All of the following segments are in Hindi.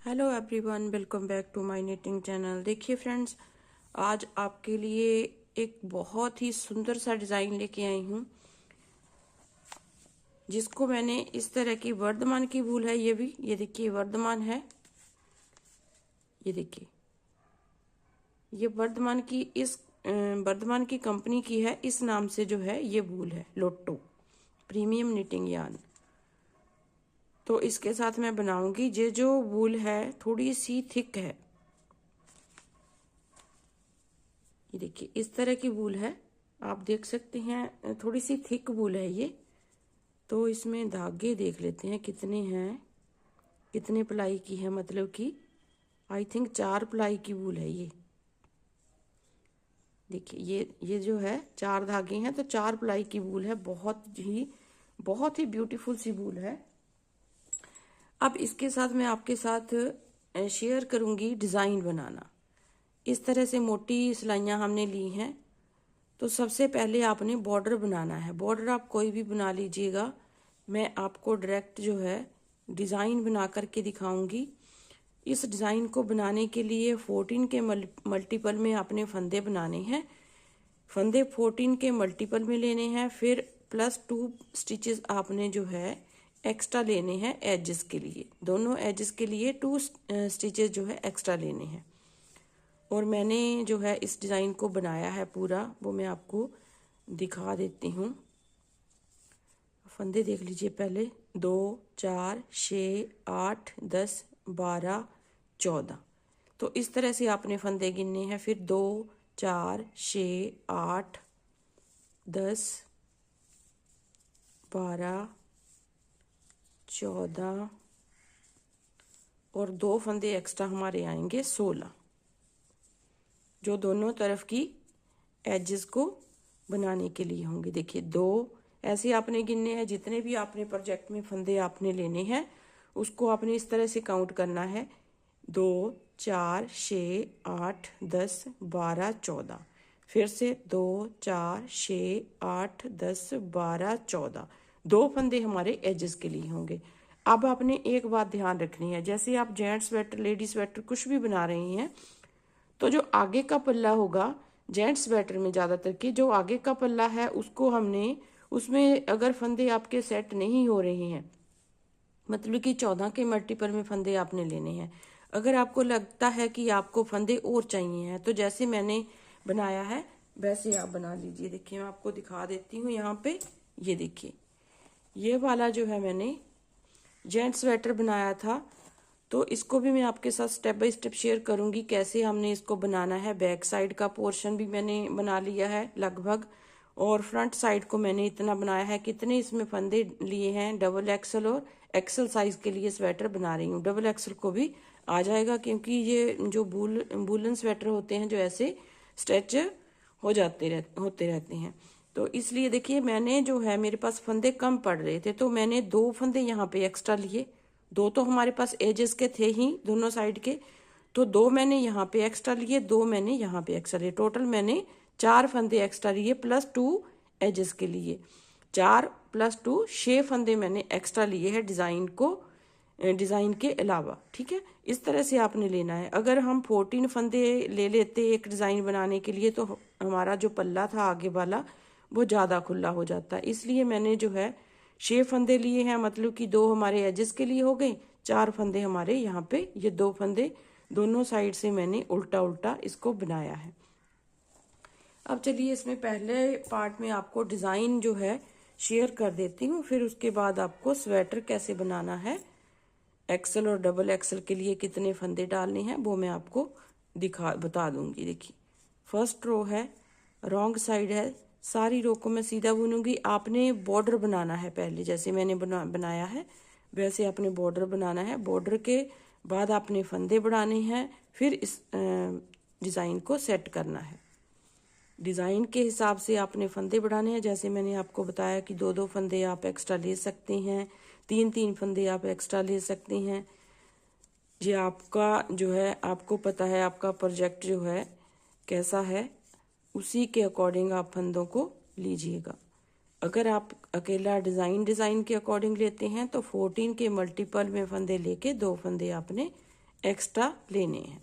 Hello everyone, welcome back to my knitting channel. देखिए फ्रेंड्स, आज आपके लिए एक बहुत ही सुंदर सा डिज़ाइन लेके आई हूँ, जिसको मैंने इस तरह की वर्धमान की वूल है। ये देखिए वर्धमान है। ये देखिए ये वर्धमान की कंपनी की है। इस नाम से जो है ये वूल है, लोटो प्रीमियम निटिंग यार्न। तो इसके साथ मैं बनाऊंगी। ये जो वूल है थोड़ी सी थिक है। ये देखिए इस तरह की वूल है, आप देख सकते हैं, थोड़ी सी थिक वूल है ये। तो इसमें धागे देख लेते हैं कितने हैं, कितने प्लाई की है। मतलब कि आई थिंक 4 प्लाई की वूल है ये। देखिए ये जो है 4 धागे हैं, तो 4 प्लाई की वूल है। बहुत ही ब्यूटीफुल सी वूल है। अब इसके साथ मैं आपके साथ शेयर करूंगी डिज़ाइन बनाना। इस तरह से मोटी सिलाइयाँ हमने ली हैं। तो सबसे पहले आपने बॉर्डर बनाना है। बॉर्डर आप कोई भी बना लीजिएगा। मैं आपको डायरेक्ट जो है डिज़ाइन बना करके दिखाऊंगी। इस डिज़ाइन को बनाने के लिए 14 के मल्टीपल में आपने फंदे बनाने हैं। फंदे 14 के मल्टीपल में लेने हैं। फिर +2 स्टिचेस आपने जो है एक्स्ट्रा लेने हैं एजेस के लिए। दोनों एजेस के लिए 2 स्टिचेस जो है एक्स्ट्रा लेने हैं। और मैंने जो है इस डिज़ाइन को बनाया है पूरा, वो मैं आपको दिखा देती हूँ। फंदे देख लीजिए पहले। 2 4 6 8 10 12 14। तो इस तरह से आपने फंदे गिनने हैं। फिर 2 4 6 8 10 12 14 और 2 फंदे एक्स्ट्रा हमारे आएंगे 16, जो दोनों तरफ की एजेस को बनाने के लिए होंगे। देखिए 2 ऐसे आपने गिनने हैं। जितने भी आपने प्रोजेक्ट में फंदे आपने लेने हैं उसको आपने इस तरह से काउंट करना है। 2 4 6 8 10 12 14। फिर से 2 4 6 8 10 12 14। 2 फंदे हमारे एजेस के लिए होंगे। अब आपने एक बात ध्यान रखनी है, जैसे आप जेंट्स स्वेटर, लेडी स्वेटर कुछ भी बना रही हैं, तो जो आगे का पल्ला होगा जेंट्स स्वेटर में ज़्यादातर की जो आगे का पल्ला है उसको हमने, उसमें अगर फंदे आपके सेट नहीं हो रहे हैं, मतलब कि 14 के मल्टीपल में फंदे आपने लेने हैं। अगर आपको लगता है कि आपको फंदे और चाहिए हैं, तो जैसे मैंने बनाया है वैसे आप बना लीजिए। देखिए मैं आपको दिखा देती हूँ यहाँ पे। ये देखिए ये वाला जो है मैंने जेंट्स स्वेटर बनाया था, तो इसको भी मैं आपके साथ स्टेप बाय स्टेप शेयर करूंगी कैसे हमने इसको बनाना है। बैक साइड का पोर्शन भी मैंने बना लिया है लगभग, और फ्रंट साइड को मैंने इतना बनाया है। कितने इसमें फंदे लिए हैं, डबल एक्सल और एक्सल साइज के लिए स्वेटर बना रही हूँ। डबल एक्सल को भी आ जाएगा, क्योंकि ये जो वूलन स्वेटर होते हैं जो ऐसे स्ट्रेच होते रहते हैं। तो इसलिए देखिए मैंने जो है, मेरे पास फंदे कम पड़ रहे थे तो मैंने 2 फंदे यहाँ पे एक्स्ट्रा लिए। 2 तो हमारे पास एजेस के थे ही दोनों साइड के, तो 2 मैंने यहाँ पे एक्स्ट्रा लिए, 2 मैंने यहाँ पे एक्स्ट्रा लिए। टोटल मैंने 4 फंदे एक्स्ट्रा लिए +2 एजेस के लिए। 4 + 2 6 फंदे मैंने एक्स्ट्रा लिए हैं डिज़ाइन के अलावा। ठीक है, इस तरह से आपने लेना है। अगर हम 14 फंदे ले लेते एक डिज़ाइन बनाने के लिए, तो हमारा जो पल्ला था आगे वाला वो ज़्यादा खुला हो जाता है। इसलिए मैंने जो है 6 फंदे लिए हैं, मतलब कि 2 हमारे एजेस के लिए हो गए, 4 फंदे हमारे यहाँ पे, ये 2 फंदे दोनों साइड से मैंने उल्टा उल्टा इसको बनाया है। अब चलिए इसमें पहले पार्ट में आपको डिज़ाइन जो है शेयर कर देती हूँ, फिर उसके बाद आपको स्वेटर कैसे बनाना है, एक्सल और डबल एक्सल के लिए कितने फंदे डालने हैं वो मैं आपको बता दूंगी। देखिए फर्स्ट रो है, रॉन्ग साइड है, सारी रो को मैं सीधा बुनूंगी। आपने बॉर्डर बनाना है पहले, जैसे मैंने बनाया है वैसे आपने बॉर्डर बनाना है। बॉर्डर के बाद आपने फंदे बढ़ाने हैं, फिर इस डिज़ाइन को सेट करना है। डिज़ाइन के हिसाब से आपने फंदे बढ़ाने हैं। जैसे मैंने आपको बताया कि 2-2 फंदे आप एक्स्ट्रा ले सकते हैं, 3-3 फंदे आप एक्स्ट्रा ले सकते हैं। ये आपका जो है, आपको पता है आपका प्रोजेक्ट जो है कैसा है, उसी के अकॉर्डिंग आप फंदों को लीजिएगा। अगर आप अकेला डिज़ाइन के अकॉर्डिंग लेते हैं तो 14 के मल्टीपल में फंदे लेके 2 फंदे आपने एक्स्ट्रा लेने हैं।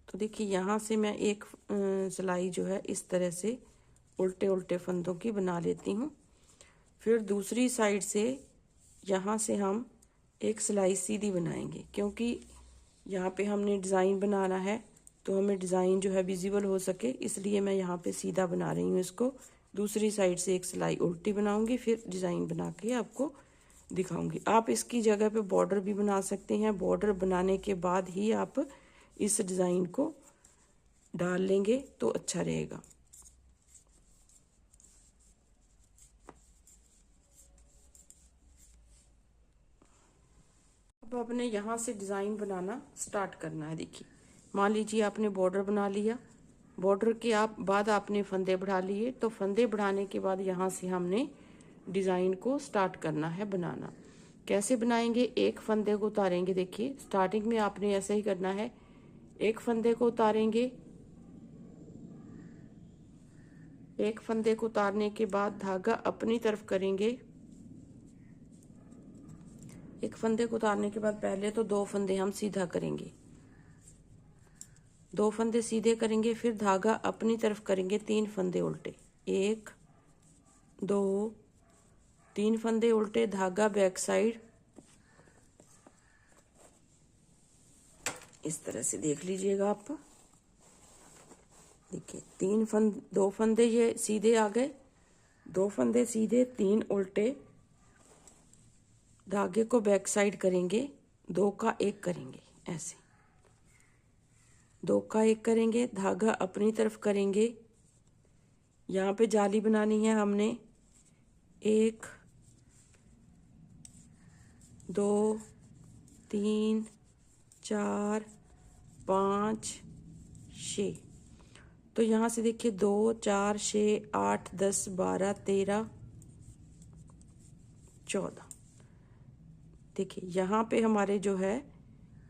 तो देखिए यहाँ से मैं एक सिलाई जो है इस तरह से उल्टे उल्टे फंदों की बना लेती हूँ। फिर दूसरी साइड से यहाँ से हम एक सिलाई सीधी बनाएंगे, क्योंकि यहाँ पे हमने डिज़ाइन बनाना है तो हमें डिज़ाइन जो है विजिबल हो सके, इसलिए मैं यहाँ पे सीधा बना रही हूँ इसको। दूसरी साइड से एक सिलाई उल्टी बनाऊंगी, फिर डिज़ाइन बना के आपको दिखाऊंगी। आप इसकी जगह पे बॉर्डर भी बना सकते हैं। बॉर्डर बनाने के बाद ही आप इस डिज़ाइन को डाल लेंगे तो अच्छा रहेगा। अब आपने यहाँ से डिज़ाइन बनाना स्टार्ट करना है। देखिए मान लीजिए आपने बॉर्डर बना लिया, बॉर्डर के बाद आपने फंदे बढ़ा लिए, तो फंदे बढ़ाने के बाद यहाँ से हमने डिज़ाइन को स्टार्ट करना है बनाना। कैसे बनाएंगे? एक फंदे को उतारेंगे। देखिए स्टार्टिंग में आपने ऐसे ही करना है, एक फंदे को उतारेंगे, एक फंदे को उतारने के बाद धागा अपनी तरफ करेंगे। एक फंदे को उतारने के बाद पहले तो 2 फंदे हम सीधा करेंगे, 2 फंदे सीधे करेंगे, फिर धागा अपनी तरफ करेंगे, 3 फंदे उल्टे, 1 2 3 फंदे उल्टे, धागा बैक साइड इस तरह से देख लीजिएगा आप। देखिए 2 फंदे ये सीधे आ गए, 2 फंदे सीधे, 3 उल्टे, धागे को बैक साइड करेंगे, 2 का 1 करेंगे, ऐसे 2 का 1 करेंगे, धागा अपनी तरफ करेंगे। यहाँ पे जाली बनानी है हमने, 1 2 3 4 5 6। तो यहाँ से देखिए 2 4 6 8 10 12 13 14। देखिए यहाँ पे हमारे जो है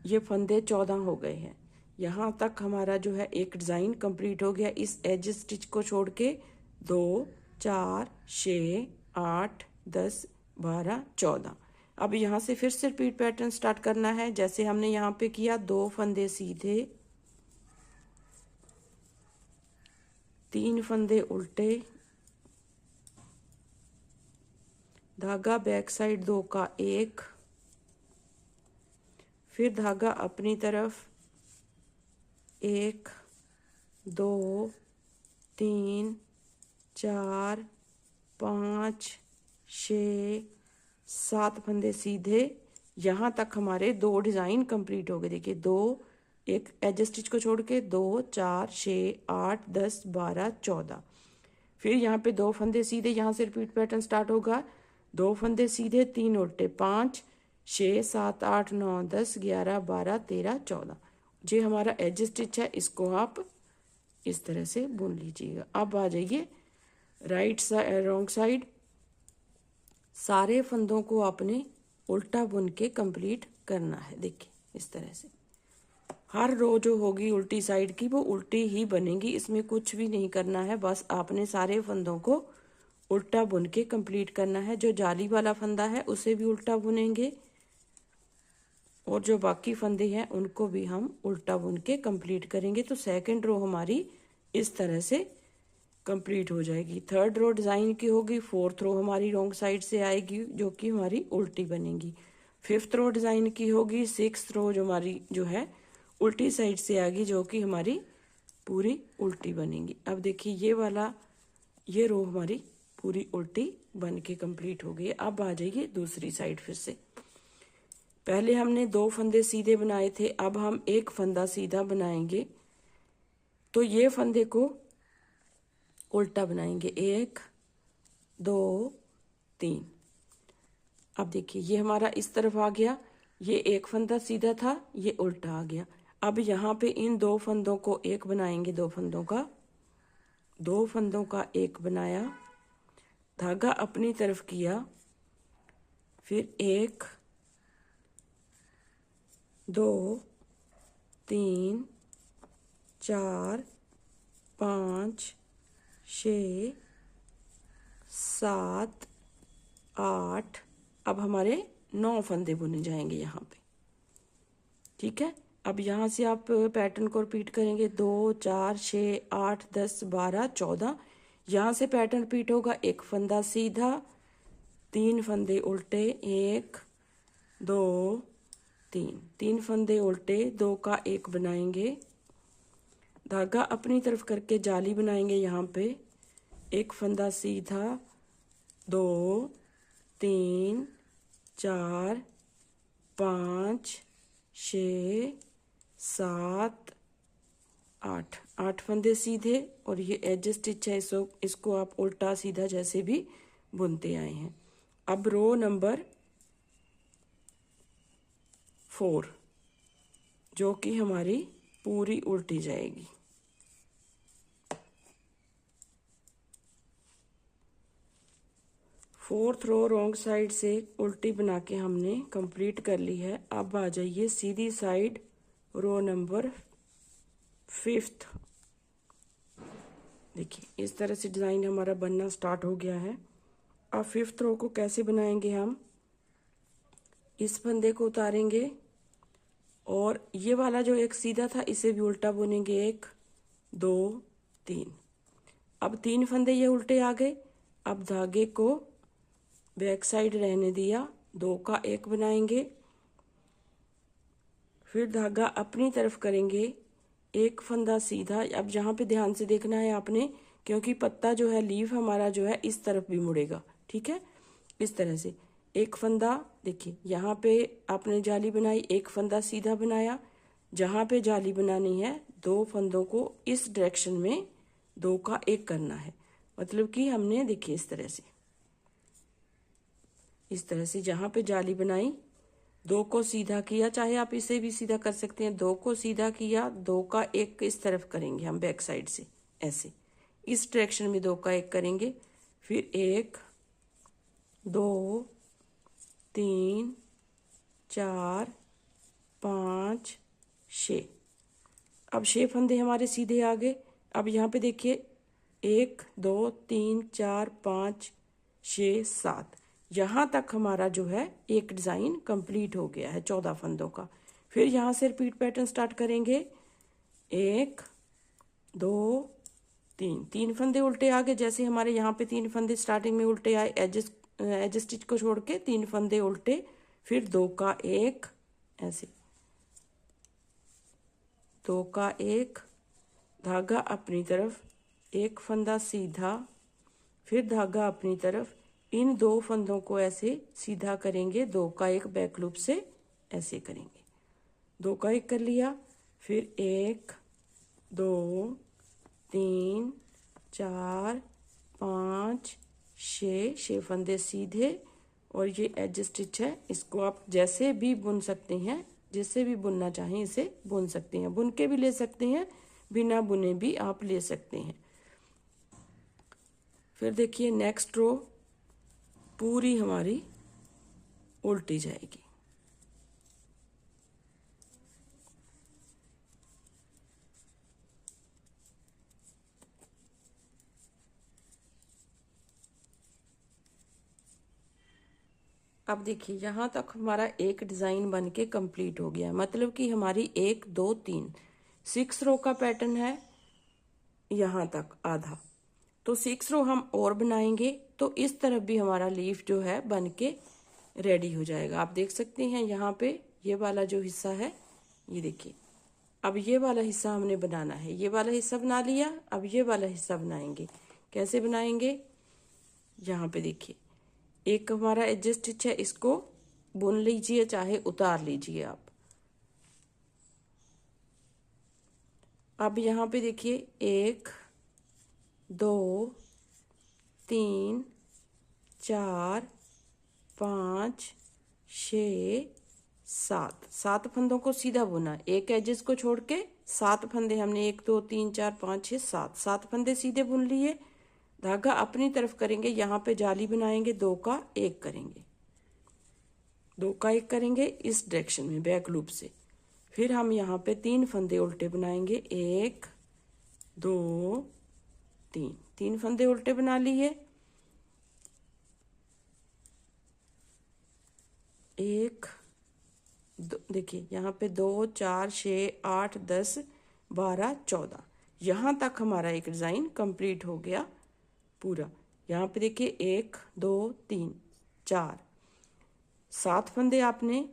ये फंदे 14 हो गए हैं। यहाँ तक हमारा जो है एक डिज़ाइन कंप्लीट हो गया। इस एज स्टिच को छोड़ के 2 4 6 8 10 12 14। अब यहाँ से फिर से रिपीट पैटर्न स्टार्ट करना है, जैसे हमने यहाँ पे किया। 2 फंदे सीधे, 3 फंदे उल्टे, धागा बैक साइड 2 का 1, फिर धागा अपनी तरफ 1 2 3 4 5 6 7 फंदे सीधे। यहाँ तक हमारे 2 डिज़ाइन कंप्लीट हो गए। देखिए 2, एक एज स्टिच को छोड़ के 2 4 6 8 10 12 14। फिर यहाँ पे 2 फंदे सीधे, यहाँ से रिपीट पैटर्न स्टार्ट होगा। 2 फंदे सीधे, 3 उल्टे, 5 6 7 8 9 10 11 12 13 14। ये हमारा एज स्टिच है, इसको आप इस तरह से बुन लीजिएगा। अब आ जाइए राइट साइड, रॉन्ग साइड। सारे फंदों को आपने उल्टा बुन के कंप्लीट करना है। देखिए इस तरह से हर रो जो होगी उल्टी साइड की वो उल्टी ही बनेगी, इसमें कुछ भी नहीं करना है। बस आपने सारे फंदों को उल्टा बुन के कंप्लीट करना है। जो जाली वाला फंदा है उसे भी उल्टा बुनेंगे, और जो बाकी फंदे हैं उनको भी हम उल्टा बुन के कंप्लीट करेंगे। तो सेकंड रो हमारी इस तरह से कंप्लीट हो जाएगी। थर्ड रो डिज़ाइन की होगी, फोर्थ रो हमारी रॉन्ग साइड से आएगी जो कि हमारी उल्टी बनेगी। फिफ्थ रो डिज़ाइन की होगी, सिक्स्थ रो जो हमारी जो है उल्टी साइड से आएगी जो कि हमारी पूरी उल्टी बनेगी। अब देखिए ये रो हमारी पूरी उल्टी बन के कंप्लीट हो गई। अब आ जाइए दूसरी साइड। फिर से पहले हमने 2 फंदे सीधे बनाए थे, अब हम एक फंदा सीधा बनाएंगे। तो ये फंदे को उल्टा बनाएंगे, 1 2 3। अब देखिए ये हमारा इस तरफ आ गया, ये एक फंदा सीधा था, ये उल्टा आ गया। अब यहाँ पे इन 2 फंदों को एक बनाएंगे, 2 फंदों का एक बनाया, धागा अपनी तरफ किया, फिर 1 2 3 4 5 6 7 8। अब हमारे 9 फंदे बुने जाएंगे यहाँ पे, ठीक है। अब यहाँ से आप पैटर्न को रिपीट करेंगे, 2 4 6 8 10 12 14। यहाँ से पैटर्न रिपीट होगा, एक फंदा सीधा, 3 फंदे उल्टे, 1 2 3, 3 फंदे उल्टे, 2 का 1 बनाएंगे, धागा अपनी तरफ करके जाली बनाएंगे यहाँ पे, एक फंदा सीधा, 2 3 4 5 6 7 8, 8 फंदे सीधे, और ये एज स्टिच है, इसको आप उल्टा सीधा जैसे भी बुनते आए हैं। अब रो नंबर 4 जो कि हमारी पूरी उल्टी जाएगी। फोर्थ रो रॉन्ग साइड से उल्टी बना के हमने कंप्लीट कर ली है। अब आ जाइए सीधी साइड रो नंबर 5। देखिए इस तरह से डिज़ाइन हमारा बनना स्टार्ट हो गया है। अब 5th रो को कैसे बनाएंगे, हम इस फंदे को उतारेंगे और ये वाला जो एक सीधा था इसे भी उल्टा बुनेंगे, 1 2 3। अब 3 फंदे ये उल्टे आ गए। अब धागे को बैक साइड रहने दिया, 2 का 1 बनाएंगे, फिर धागा अपनी तरफ करेंगे, एक फंदा सीधा। अब यहाँ पे ध्यान से देखना है आपने, क्योंकि पत्ता जो है, लीफ हमारा जो है इस तरफ भी मुड़ेगा, ठीक है। इस तरह से एक फंदा, देखिए यहाँ पे आपने जाली बनाई, एक फंदा सीधा बनाया, जहाँ पे जाली बनानी है 2 फंदों को इस डायरेक्शन में 2 का 1 करना है। मतलब कि हमने देखिए इस तरह से जहाँ पे जाली बनाई 2 को सीधा किया, चाहे आप इसे भी सीधा कर सकते हैं, 2 को सीधा किया, 2 का 1 इस तरफ करेंगे हम बैक साइड से, ऐसे इस डायरेक्शन में 2 का 1 करेंगे, फिर 1 2 3 4 5 6। अब 6 फंदे हमारे सीधे आ गए। अब यहाँ पे देखिए 1 2 3 4 5 6 7, यहाँ तक हमारा जो है एक डिज़ाइन कंप्लीट हो गया है 14 फंदों का। फिर यहाँ से रिपीट पैटर्न स्टार्ट करेंगे, 1 2 3, 3 फंदे उल्टे आ गए, जैसे हमारे यहाँ पे 3 फंदे स्टार्टिंग में उल्टे आए, एज स्टिच को छोड़ के 3 फंदे उल्टे, फिर 2 का 1, ऐसे 2 का 1, धागा अपनी तरफ, एक फंदा सीधा, फिर धागा अपनी तरफ, इन 2 फंदों को ऐसे सीधा करेंगे, 2 का 1 बैक लूप से ऐसे करेंगे, 2 का 1 कर लिया, फिर 1 2 3 4 5 6 फंदे सीधे, और ये एज स्टिच है, इसको आप जैसे भी बुन सकते हैं, जैसे भी बुनना चाहें इसे बुन सकते हैं, बुन के भी ले सकते हैं, बिना बुने भी आप ले सकते हैं। फिर देखिए नेक्स्ट रो पूरी हमारी उल्टी जाएगी। अब देखिए यहाँ तक हमारा एक डिज़ाइन बन के कंप्लीट हो गया, मतलब कि हमारी 1 2 3 6 रो का पैटर्न है यहाँ तक आधा, तो 6 रो हम और बनाएंगे, तो इस तरफ भी हमारा लीफ जो है बन के रेडी हो जाएगा। आप देख सकते हैं यहाँ पे ये वाला जो हिस्सा है, ये देखिए, अब ये वाला हिस्सा हमने बनाना है, ये वाला हिस्सा बना लिया, अब ये वाला हिस्सा बनाएंगे। कैसे बनाएंगे, यहाँ पे देखिए एक हमारा एज स्टिच है, इसको बुन लीजिए चाहे उतार लीजिए आप। अब यहाँ पे देखिए 1 2 3 4 5 6 7, 7 फंदों को सीधा बुना, एक एजेस को छोड़ के 7 फंदे हमने 1 2 3 4 5 6 7, 7 फंदे सीधे बुन लिए, धागा अपनी तरफ करेंगे, यहाँ पे जाली बनाएंगे, 2 का 1 करेंगे, 2 का 1 करेंगे इस डायरेक्शन में बैक लूप से, फिर हम यहाँ पे 3 फंदे उल्टे बनाएंगे, 1 2 3, 3 फंदे उल्टे बना लिए, एक देखिए यहाँ पे 2 4 6 8 10 12 14, यहाँ तक हमारा एक डिज़ाइन कंप्लीट हो गया पूरा। यहाँ पे देखिए 1 2 3 4 7 फंदे आपने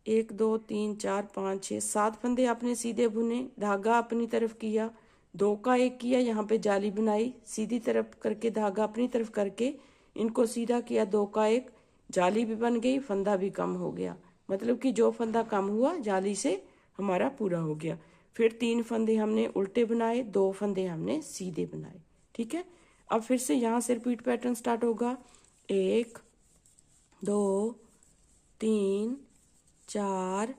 1 2 3 4 5 6 7 फंदे आपने सीधे बुने, धागा अपनी तरफ किया, 2 का 1 किया, यहाँ पे जाली बनाई, सीधी तरफ करके धागा अपनी तरफ करके इनको सीधा किया, 2 का 1, जाली भी बन गई, फंदा भी कम हो गया, मतलब कि जो फंदा कम हुआ जाली से हमारा पूरा हो गया। फिर 3 फंदे हमने उल्टे बनाए, 2 फंदे हमने सीधे बनाए। ठीक है, अब फिर से यहाँ से रिपीट पैटर्न स्टार्ट होगा। 1 2 3 4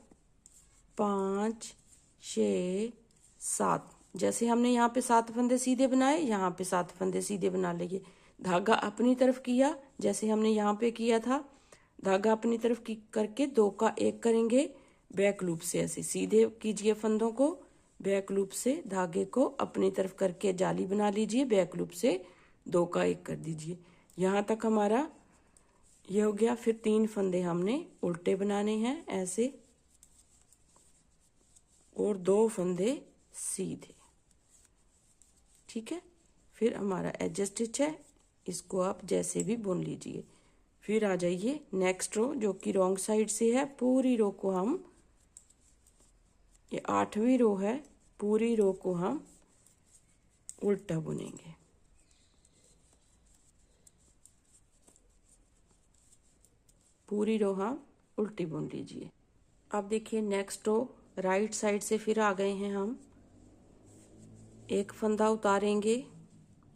5 6 7, जैसे हमने यहाँ पे 7 फंदे सीधे बनाए, यहाँ पे 7 फंदे सीधे बना लिए, धागा अपनी तरफ किया जैसे हमने यहाँ पे किया था, धागा अपनी तरफ की करके 2 का 1 करेंगे, बैक लूप से ऐसे सीधे कीजिए फंदों को, बैक लूप से धागे को अपनी तरफ करके जाली बना लीजिए, बैक लूप से 2 का 1 कर दीजिए। यहाँ तक हमारा ये हो गया। फिर 3 फंदे हमने उल्टे बनाने हैं ऐसे, और 2 फंदे सीधे। ठीक है, फिर हमारा एज स्टिच है, इसको आप जैसे भी बुन लीजिए। फिर आ जाइए नेक्स्ट रो जो कि रॉन्ग साइड से है, पूरी रो को हम, ये 8वीं रो है, पूरी रो को हम उल्टा बुनेंगे। पूरी रो हम उल्टी बुन लीजिए। अब देखिए नेक्स्ट रो राइट साइड से फिर आ गए हैं हम, एक फंदा उतारेंगे,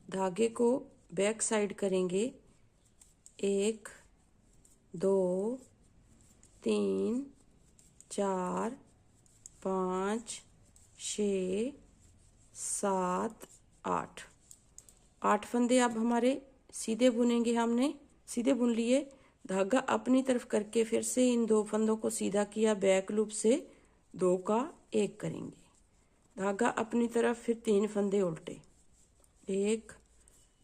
धागे को बैक साइड करेंगे, 1 2 3 4 5 6 7 8, 8 फंदे अब हमारे सीधे बुनेंगे, हमने सीधे बुन लिए, धागा अपनी तरफ करके फिर से इन 2 फंदों को सीधा किया, बैक लूप से 2 का 1 करेंगे, धागा अपनी तरफ, फिर 3 फंदे उल्टे, 1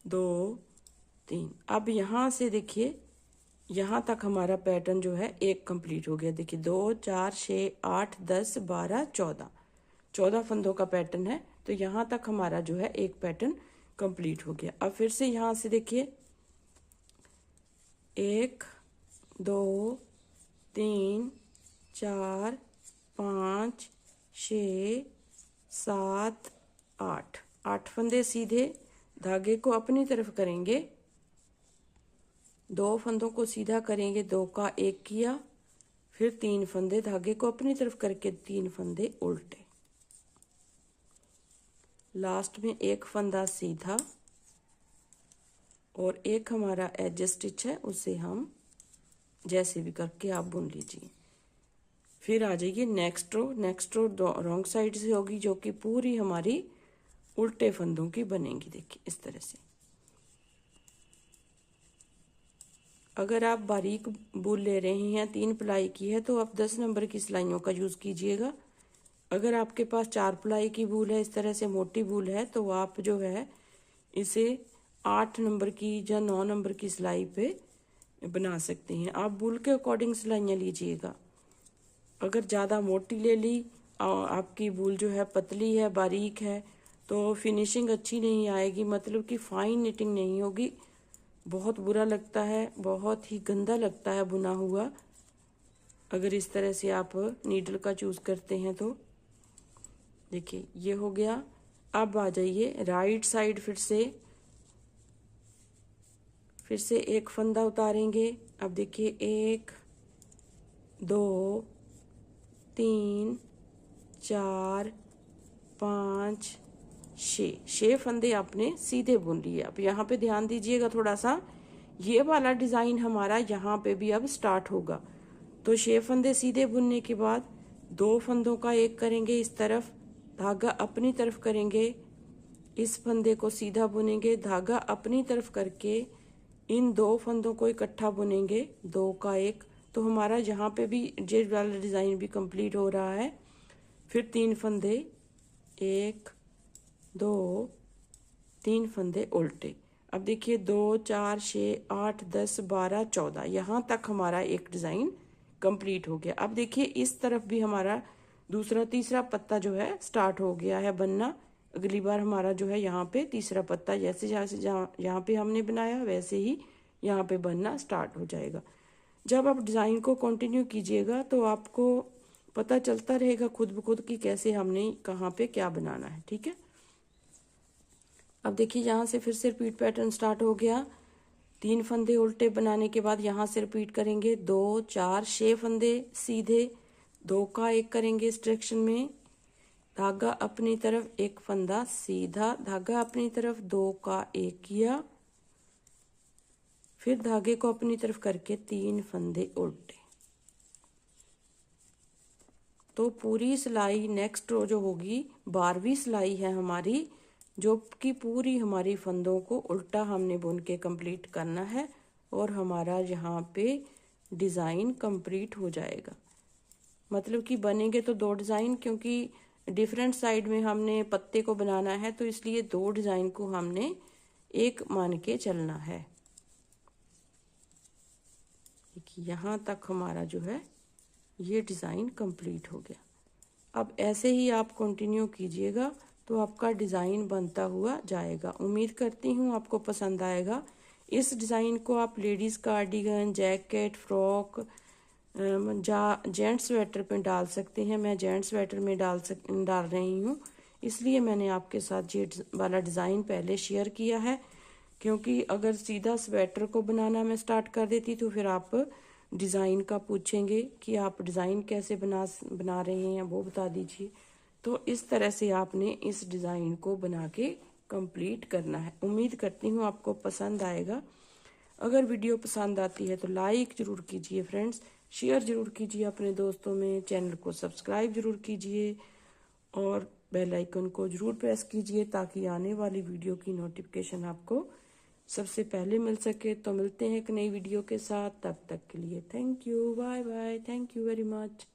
2 3। अब यहाँ से देखिए यहाँ तक हमारा पैटर्न जो है एक कंप्लीट हो गया। देखिए 2 4 6 8 10 12 14, 14 फंदों का पैटर्न है, तो यहाँ तक हमारा जो है एक पैटर्न कंप्लीट हो गया। अब फिर से यहाँ से देखिए 1 2 3 4 5 6 7 8, 8 फंदे सीधे, धागे को अपनी तरफ करेंगे, 2 फंदों को सीधा करेंगे, 2 का 1 किया, फिर 3 फंदे धागे को अपनी तरफ करके 3 फंदे उल्टे, लास्ट में 1 फंदा सीधा, और एक हमारा एज स्टिच है, उसे हम जैसे भी करके आप बुन लीजिए। फिर आ जाइए next row, next row wrong side से होगी, जो कि पूरी हमारी उल्टे फंदों की बनेगी। देखिए इस तरह से, अगर आप बारीक बूल ले रहे हैं, 3 प्लाई की है, तो आप 10 नंबर की सिलाइयों का यूज़ कीजिएगा। अगर आपके पास 4 प्लाई की बूल है, इस तरह से मोटी बूल है, तो आप जो है इसे 8 नंबर की या 9 नंबर की सिलाई पे बना सकते हैं। आप बूल के अकॉर्डिंग सिलाइयाँ लीजिएगा। अगर ज़्यादा मोटी ले ली, आपकी बूल जो है पतली है, बारीक है, तो फिनिशिंग अच्छी नहीं आएगी, मतलब कि फाइन निटिंग नहीं होगी, बहुत बुरा लगता है, बहुत ही गंदा लगता है बुना हुआ, अगर इस तरह से आप नीडल का चूज़ करते हैं तो। देखिए ये हो गया। अब आ जाइए राइट साइड, फिर से एक फंदा उतारेंगे। अब देखिए 1 2 3 4 5 6 फंदे आपने सीधे बुन लिए। अब यहाँ पे ध्यान दीजिएगा थोड़ा सा, ये वाला डिज़ाइन हमारा यहाँ पे भी अब स्टार्ट होगा। तो 6 फंदे सीधे बुनने के बाद 2 फंदों का 1 करेंगे, इस तरफ धागा अपनी तरफ करेंगे, इस फंदे को सीधा बुनेंगे, धागा अपनी तरफ करके इन 2 फंदों को इकट्ठा बुनेंगे, 2 का 1, तो हमारा यहाँ पे भी ये वाला डिज़ाइन भी कंप्लीट हो रहा है। फिर 3 फंदे, 1 2 3 फंदे उल्टे। अब देखिए 2 4 6 8 10 12 14, यहाँ तक हमारा एक डिज़ाइन कंप्लीट हो गया। अब देखिए इस तरफ भी हमारा दूसरा तीसरा पत्ता जो है स्टार्ट हो गया है बनना। अगली बार हमारा जो है यहाँ पे तीसरा पत्ता जैसे जैसे यहाँ पे हमने बनाया वैसे ही यहाँ पे बनना स्टार्ट हो जाएगा। जब आप डिज़ाइन को कंटिन्यू कीजिएगा तो आपको पता चलता रहेगा खुद ब खुद कि कैसे हमने कहाँ पे क्या बनाना है। ठीक है, अब देखिए यहाँ से फिर से रिपीट पैटर्न स्टार्ट हो गया। 3 फंदे उल्टे बनाने के बाद यहाँ से रिपीट करेंगे 2 4 6 फंदे सीधे, 2 का 1 करेंगे इस डायरेक्शन में, धागा अपनी तरफ, 1 फंदा सीधा, धागा अपनी तरफ, 2 का 1 किया, फिर धागे को अपनी तरफ करके 3 फंदे उल्टे। तो पूरी सिलाई नेक्स्ट रो जो होगी 12वीं सिलाई है हमारी, जो कि पूरी हमारी फंदों को उल्टा हमने बुन के कंप्लीट करना है और हमारा यहाँ पे डिज़ाइन कंप्लीट हो जाएगा। मतलब कि बनेंगे तो 2 डिज़ाइन, क्योंकि डिफरेंट साइड में हमने पत्ते को बनाना है तो इसलिए 2 डिज़ाइन को हमने एक मान के चलना है। देखिए यहाँ तक हमारा जो है ये डिज़ाइन कंप्लीट हो गया। अब ऐसे ही आप कंटिन्यू कीजिएगा तो आपका डिज़ाइन बनता हुआ जाएगा। उम्मीद करती हूँ आपको पसंद आएगा। इस डिज़ाइन को आप ladies cardigan, jacket, frock, gents sweater पे डाल सकते हैं। मैं जेंट्स स्वेटर में डाल रही हूँ, इसलिए मैंने आपके साथ ये वाला डिज़ाइन पहले शेयर किया है, क्योंकि अगर सीधा स्वेटर को बनाना मैं स्टार्ट कर देती तो फिर आप डिज़ाइन का पूछेंगे कि आप डिज़ाइन कैसे बना रहे हैं वो बता दीजिए। तो इस तरह से आपने इस डिज़ाइन को बना के कंप्लीट करना है। उम्मीद करती हूँ आपको पसंद आएगा। अगर वीडियो पसंद आती है तो लाइक ज़रूर कीजिए फ्रेंड्स, शेयर ज़रूर कीजिए अपने दोस्तों में, चैनल को सब्सक्राइब ज़रूर कीजिए और बेल आइकन को ज़रूर प्रेस कीजिए ताकि आने वाली वीडियो की नोटिफिकेशन आपको सबसे पहले मिल सके। तो मिलते हैं एक नई वीडियो के साथ, तब तक के लिए thank you, bye bye, thank you very much.